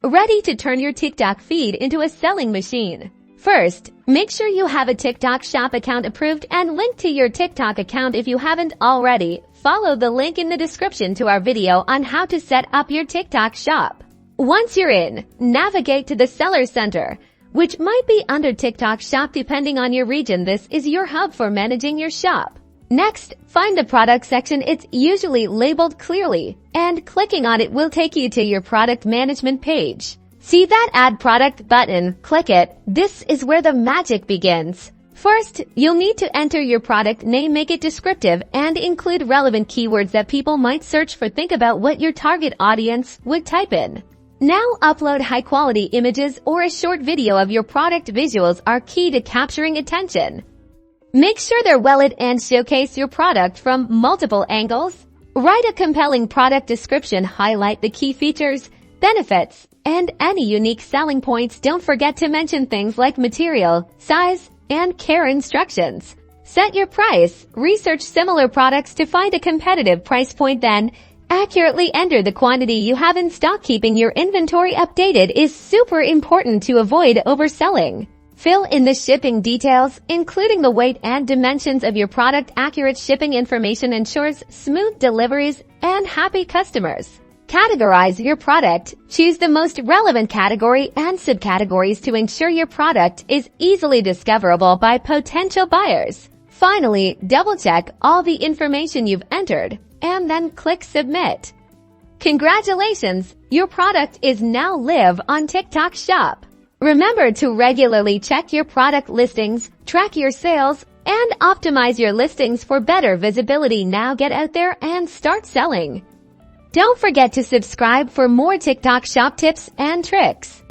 ready to turn your TikTok feed into a selling machine. First, make sure you have a TikTok shop account approved and linked to your TikTok account if you haven't already. Follow the link in the description to our video on how to set up your TikTok shop. Once you're in, navigate to the Seller Center, which might be under TikTok Shop depending on your region. This is your hub for managing your shop. Next, find the product section. It's usually labeled clearly, and clicking on it will take you to your product management page. See that Add Product button? Click it. This is where the magic begins. First, you'll need to enter your product name, make it descriptive, and include relevant keywords that people might search for. Think about what your target audience would type in. Now upload high-quality images or a short video of your product. Visuals are key to capturing attention. Make sure they're well lit and showcase your product from multiple angles. Write a compelling product description, highlight the key features, benefits, and any unique selling points. Don't forget to mention things like material, size, and care instructions. Set your price. Research similar products to find a competitive price point, then accurately enter the quantity you have in stock. Keeping your inventory updated is super important to avoid overselling. Fill in the shipping details, including the weight and dimensions of your product. Accurate shipping information ensures smooth deliveries and happy customers. Categorize your product. Choose the most relevant category and subcategories to ensure your product is easily discoverable by potential buyers. Finally, double-check all the information you've entered and then click Submit. Congratulations! Your product is now live on TikTok Shop. Remember to regularly check your product listings, track your sales, and optimize your listings for better visibility. Now get out there and start selling. Don't forget to subscribe for more TikTok Shop tips and tricks.